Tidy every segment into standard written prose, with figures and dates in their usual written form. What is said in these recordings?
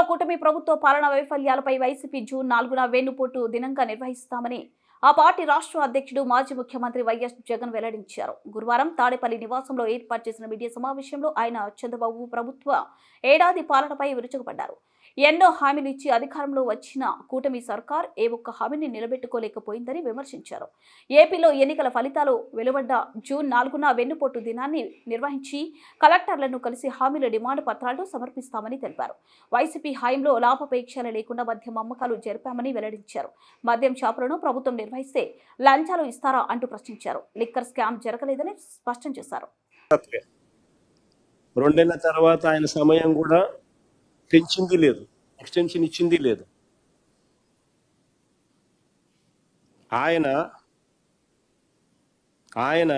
కూటమి ప్రభుత్వ పాలనా వైఫల్యాలపై వైసీపీ జూన్ 4న వెన్నుపోటు దినంగా నిర్వహిస్తామని ఆ పార్టీ రాష్ట్ర అధ్యక్షుడు మాజీ ముఖ్యమంత్రి వైఎస్ జగన్ వెల్లడించారు. గురువారం తాడేపల్లి నివాసంలో ఏర్పాటు చేసిన మీడియా సమావేశంలో ఆయన చంద్రబాబు ప్రభుత్వ ఏడాది పాలనపై విరుచుకుపడ్డారు. ఎన్నో హామీలు ఇచ్చి అధికారంలో వచ్చిన కూటమి సర్కార్ ఏ ఒక్క హామీని నిలబెట్టుకోలేకపోయిందని విమర్శించారు. ఏపీలో ఎన్నికల ఫలితాలు వెలువడ్డ జూన్ 4న వెన్నుపోటు దినాన్ని నిర్వహించి కలెక్టర్లను కలిసి హామీల డిమాండ్ పత్రాలను సమర్పిస్తామని తెలిపారు. వైసీపీ హయాంలో లాభాపేక్షలు లేకుండా మద్యం అమ్మకాలు జరిపామని వెల్లడించారు. మద్యం షాపులను ప్రభుత్వం నిర్వహిస్తే లంచాలు ఇస్తారా అంటూ ప్రశ్నించారు. లిక్కర్ స్కామ్ జరగలేదని స్పష్టం చేశారు. 2 నెలల తర్వాత ఆయన సమయం కూడా పెంచింది లేదు, ఎక్స్టెన్షన్ ఇచ్చింది లేదు. ఆయన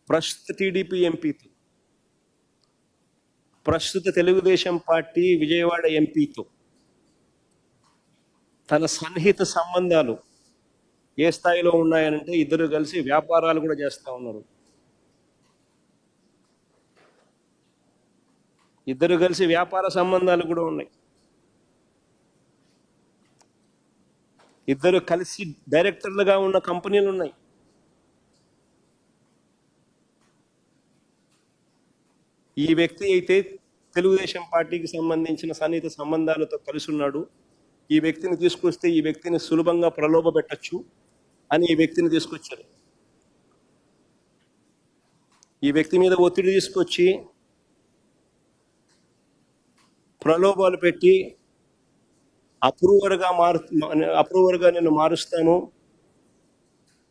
ప్రస్తుత టీడీపీ ఎంపీతో, ప్రస్తుత తెలుగుదేశం పార్టీ విజయవాడ ఎంపీతో తన సన్నిహిత సంబంధాలు ఏ స్థాయిలో ఉన్నాయనంటే ఇద్దరు కలిసి వ్యాపారాలు కూడా చేస్తూ ఉన్నారు. ఇద్దరు కలిసి వ్యాపార సంబంధాలు కూడా ఉన్నాయి. ఇద్దరు కలిసి డైరెక్టర్లుగా ఉన్న కంపెనీలు ఉన్నాయి. ఈ వ్యక్తి అయితే తెలుగుదేశం పార్టీకి సంబంధించిన సన్నిహిత సంబంధాలతో కలిసి ఉన్నాడు. ఈ వ్యక్తిని తీసుకొస్తే ఈ వ్యక్తిని సులభంగా ప్రలోభ పెట్టచ్చు అని ఈ వ్యక్తిని తీసుకొచ్చారు. ఈ వ్యక్తి మీద ఒత్తిడి తీసుకొచ్చి ప్రలోభాలు పెట్టి అప్రూవర్గా నేను మారుస్తాను,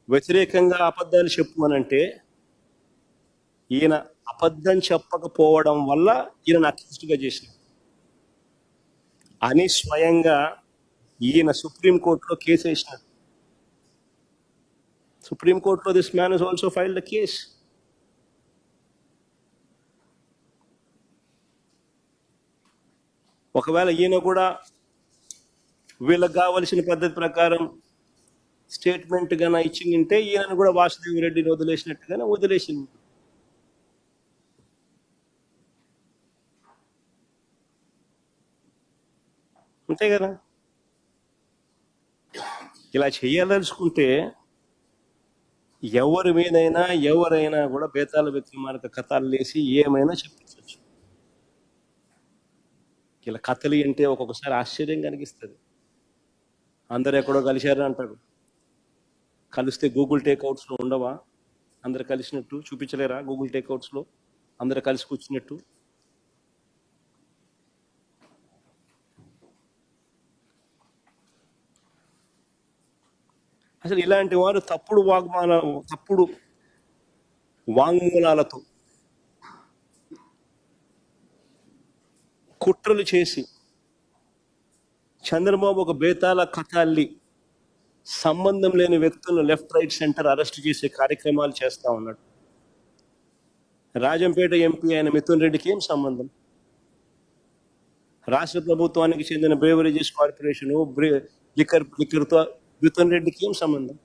వ్యతిరేకంగా అబద్ధాలు చెప్పమనంటే ఈయన అబద్ధం చెప్పకపోవడం వల్ల ఈయన అక్యూజ్డ్గా చేసిన అని స్వయంగా ఈయన సుప్రీంకోర్టులో కేసు వేసినాడు. సుప్రీంకోర్టులో this man is also filed the case. ఒకవేళ ఈయన కూడా వీళ్ళకి కావలసిన పద్ధతి ప్రకారం స్టేట్మెంట్ గానా ఇచ్చిందంటే ఈయనను కూడా వాసుదేవి రెడ్డిని వదిలేసినట్టుగానే వదిలేసింది. అంతే కదా. ఇలా చేయాలనుకుంటే ఎవరి మీదైనా ఎవరైనా కూడా బేతాళ విక్రమార్క కథలు వేసి ఏమైనా చెప్పించవచ్చు. ఇలా కథలు అంటే ఒక్కొక్కసారి ఆశ్చర్యం కనిపిస్తుంది. అందరు ఎక్కడో కలిశారు అంటాడు. కలిస్తే గూగుల్ టేక్అవుట్స్లో ఉండవా? అందరు కలిసినట్టు చూపించలేరా? గూగుల్ టేక్అవుట్స్లో అందరు కలిసి కూర్చున్నట్టు. అసలు ఇలాంటి వారు తప్పుడు వాంగ్మూలాలతో కుట్రలు చేసి చంద్రబాబు ఒక బేతాళ కథల్లి సంబంధం లేని వ్యక్తులను లెఫ్ట్ రైట్ సెంటర్ అరెస్ట్ చేసే కార్యక్రమాలు చేస్తూ ఉన్నాడు. రాజంపేట ఎంపీ అయిన మిథున్ రెడ్డికి ఏం సంబంధం? రాష్ట్ర ప్రభుత్వానికి చెందిన బ్రేవరేజెస్ కార్పొరేషను లిక్కర్తో మిథున్ రెడ్డికి ఏం సంబంధం?